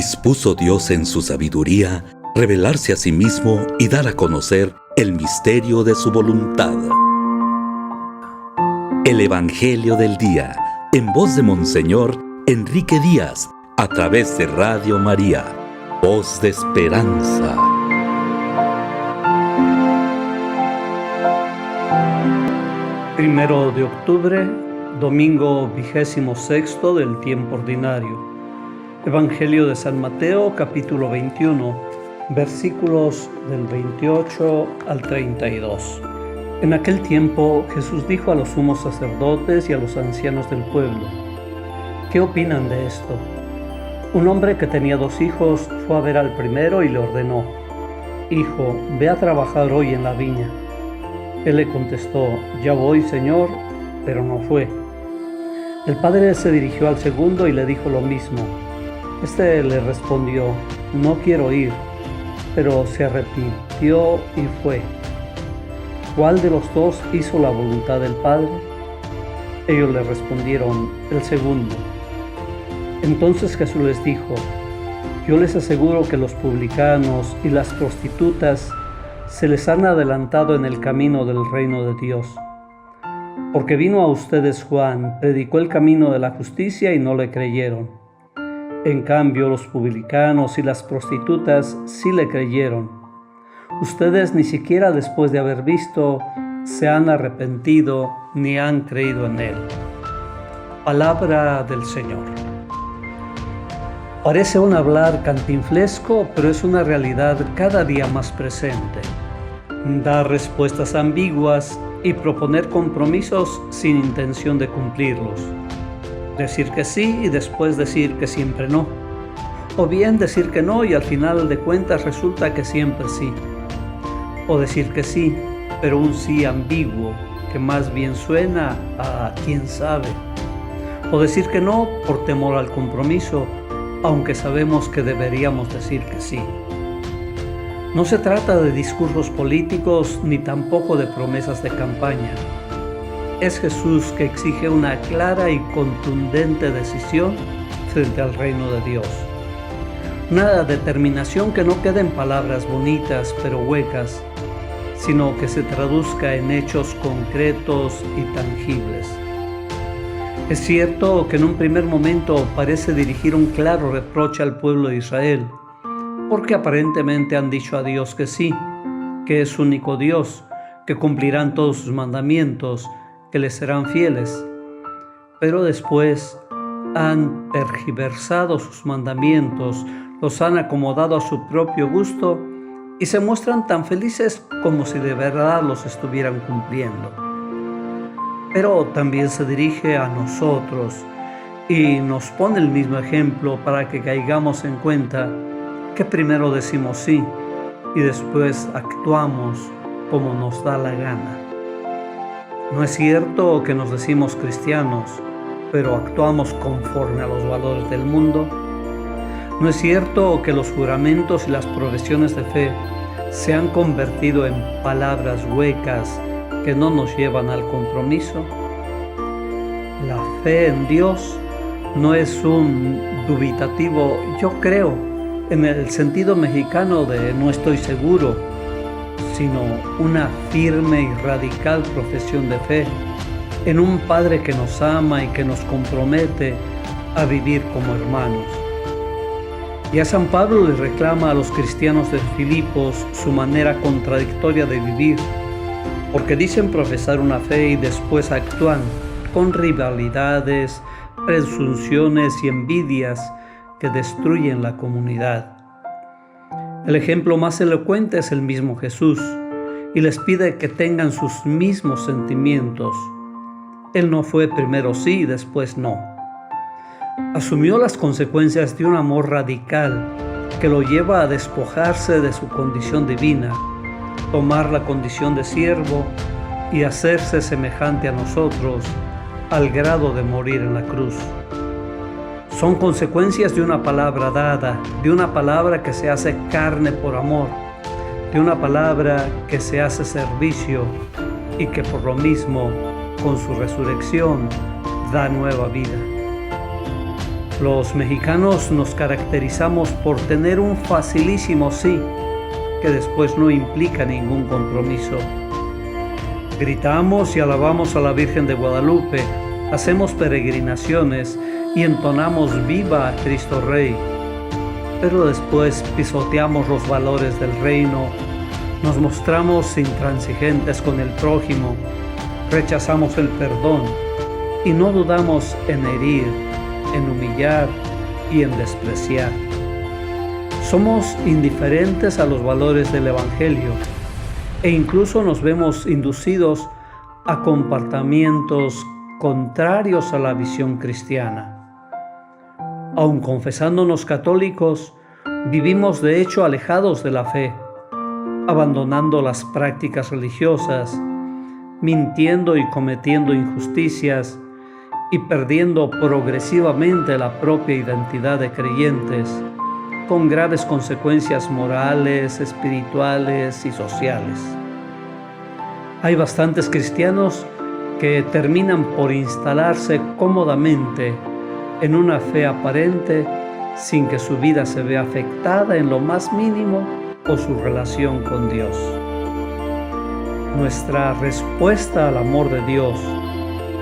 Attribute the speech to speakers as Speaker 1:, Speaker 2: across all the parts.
Speaker 1: Dispuso Dios en su sabiduría revelarse a sí mismo y dar a conocer el misterio de su voluntad. El Evangelio del Día, en voz de Monseñor Enrique Díaz, a través de Radio María, voz de esperanza.
Speaker 2: Primero de octubre, domingo 26 del tiempo ordinario. Evangelio de San Mateo, capítulo 21, versículos del 28 al 32. En aquel tiempo Jesús dijo a los sumos sacerdotes y a los ancianos del pueblo: ¿qué opinan de esto? Un hombre que tenía 2 hijos fue a ver al primero y le ordenó: Hijo, ve a trabajar hoy en la viña. Él le contestó: Ya voy, Señor, pero no fue. El padre se dirigió al segundo y le dijo lo mismo. Este le respondió: No quiero ir, pero se arrepintió y fue. ¿Cuál de los 2 hizo la voluntad del Padre? Ellos le respondieron: el segundo. Entonces Jesús les dijo: Yo les aseguro que los publicanos y las prostitutas se les han adelantado en el camino del reino de Dios. Porque vino a ustedes Juan, predicó el camino de la justicia y no le creyeron. En cambio, los publicanos y las prostitutas sí le creyeron. Ustedes ni siquiera después de haber visto se han arrepentido ni han creído en él. Palabra del Señor. Parece un hablar cantinflesco, pero es una realidad cada día más presente. Dar respuestas ambiguas y proponer compromisos sin intención de cumplirlos. Decir que sí y después decir que siempre no. O bien decir que no y al final de cuentas resulta que siempre sí. O decir que sí, pero un sí ambiguo que más bien suena a quién sabe. O decir que no por temor al compromiso, aunque sabemos que deberíamos decir que sí. No se trata de discursos políticos ni tampoco de promesas de campaña. Es Jesús que exige una clara y contundente decisión frente al reino de Dios. Una determinación que no quede en palabras bonitas pero huecas, sino que se traduzca en hechos concretos y tangibles. Es cierto que en un primer momento parece dirigir un claro reproche al pueblo de Israel, porque aparentemente han dicho a Dios que sí, que es único Dios, que cumplirán todos sus mandamientos, que les serán fieles. Pero después han tergiversado sus mandamientos, los han acomodado a su propio gusto y se muestran tan felices como si de verdad los estuvieran cumpliendo. Pero también se dirige a nosotros y nos pone el mismo ejemplo para que caigamos en cuenta que primero decimos sí y después actuamos como nos da la gana. No es cierto que nos decimos cristianos, pero actuamos conforme a los valores del mundo. No es cierto que los juramentos y las profesiones de fe se han convertido en palabras huecas que no nos llevan al compromiso. La fe en Dios no es un dubitativo yo creo, en el sentido mexicano de no estoy seguro, sino una firme y radical profesión de fe en un Padre que nos ama y que nos compromete a vivir como hermanos. Y a San Pablo le reclama a los cristianos de Filipos su manera contradictoria de vivir, porque dicen profesar una fe y después actúan con rivalidades, presunciones y envidias que destruyen la comunidad. El ejemplo más elocuente es el mismo Jesús, y les pide que tengan sus mismos sentimientos. Él no fue primero sí y después no. Asumió las consecuencias de un amor radical que lo lleva a despojarse de su condición divina, tomar la condición de siervo y hacerse semejante a nosotros al grado de morir en la cruz. Son consecuencias de una palabra dada, de una palabra que se hace carne por amor, de una palabra que se hace servicio y que por lo mismo, con su resurrección, da nueva vida. Los mexicanos nos caracterizamos por tener un facilísimo sí, que después no implica ningún compromiso. Gritamos y alabamos a la Virgen de Guadalupe, hacemos peregrinaciones y entonamos viva a Cristo Rey. Pero después pisoteamos los valores del reino, nos mostramos intransigentes con el prójimo, rechazamos el perdón y no dudamos en herir, en humillar y en despreciar. Somos indiferentes a los valores del Evangelio e incluso nos vemos inducidos a comportamientos contrarios a la visión cristiana. Aun confesándonos católicos, vivimos de hecho alejados de la fe, abandonando las prácticas religiosas, mintiendo y cometiendo injusticias y perdiendo progresivamente la propia identidad de creyentes, con graves consecuencias morales, espirituales y sociales. Hay bastantes cristianos que terminan por instalarse cómodamente en una fe aparente sin que su vida se vea afectada en lo más mínimo por su relación con Dios. Nuestra respuesta al amor de Dios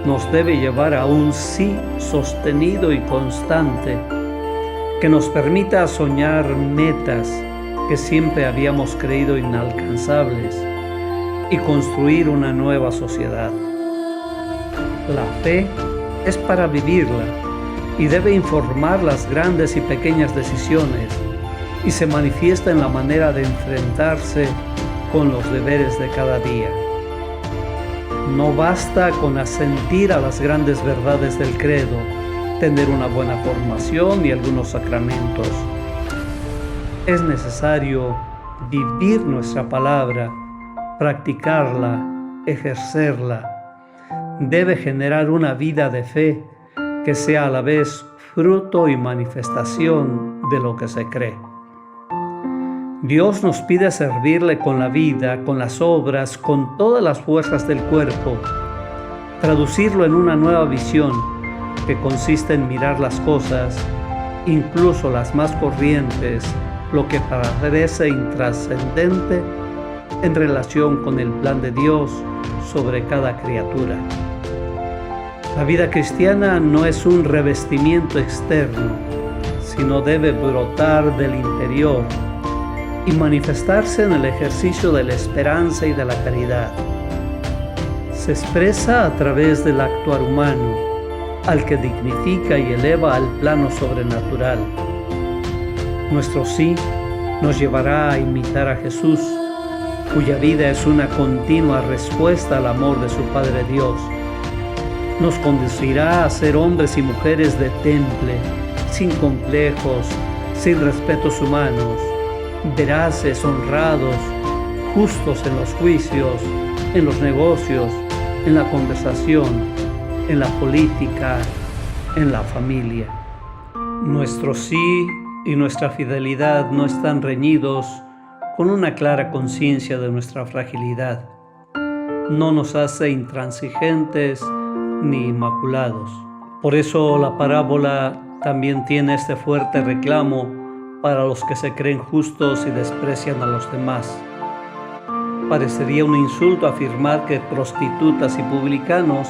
Speaker 2: nos debe llevar a un sí sostenido y constante que nos permita soñar metas que siempre habíamos creído inalcanzables y construir una nueva sociedad. La fe es para vivirla y debe informar las grandes y pequeñas decisiones y se manifiesta en la manera de enfrentarse con los deberes de cada día. No basta con asentir a las grandes verdades del credo, tener una buena formación y algunos sacramentos. Es necesario vivir nuestra palabra, practicarla, ejercerla. Debe generar una vida de fe que sea a la vez fruto y manifestación de lo que se cree. Dios nos pide servirle con la vida, con las obras, con todas las fuerzas del cuerpo, traducirlo en una nueva visión que consiste en mirar las cosas, incluso las más corrientes, lo que parece intrascendente, en relación con el plan de Dios sobre cada criatura. La vida cristiana no es un revestimiento externo, sino debe brotar del interior y manifestarse en el ejercicio de la esperanza y de la caridad. Se expresa a través del actuar humano, al que dignifica y eleva al plano sobrenatural. Nuestro sí nos llevará a imitar a Jesús, cuya vida es una continua respuesta al amor de su Padre Dios. Nos conducirá a ser hombres y mujeres de temple, sin complejos, sin respetos humanos, veraces, honrados, justos en los juicios, en los negocios, en la conversación, en la política, en la familia. Nuestro sí y nuestra fidelidad no están reñidos con una clara conciencia de nuestra fragilidad. No nos hace intransigentes ni inmaculados. Por eso la parábola también tiene este fuerte reclamo para los que se creen justos y desprecian a los demás. Parecería un insulto afirmar que prostitutas y publicanos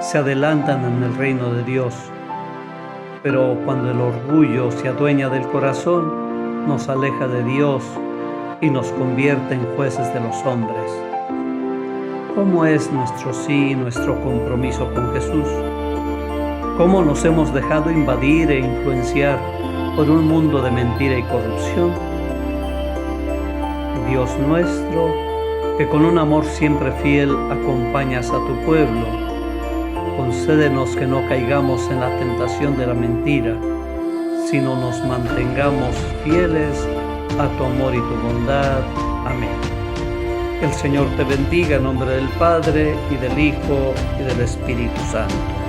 Speaker 2: se adelantan en el reino de Dios. Pero cuando el orgullo se adueña del corazón, nos aleja de Dios y nos convierte en jueces de los hombres. ¿Cómo es nuestro sí, nuestro compromiso con Jesús? ¿Cómo nos hemos dejado invadir e influenciar por un mundo de mentira y corrupción? Dios nuestro, que con un amor siempre fiel acompañas a tu pueblo, concédenos que no caigamos en la tentación de la mentira, sino nos mantengamos fieles a tu amor y tu bondad. Amén. El Señor te bendiga en nombre del Padre, y del Hijo, y del Espíritu Santo.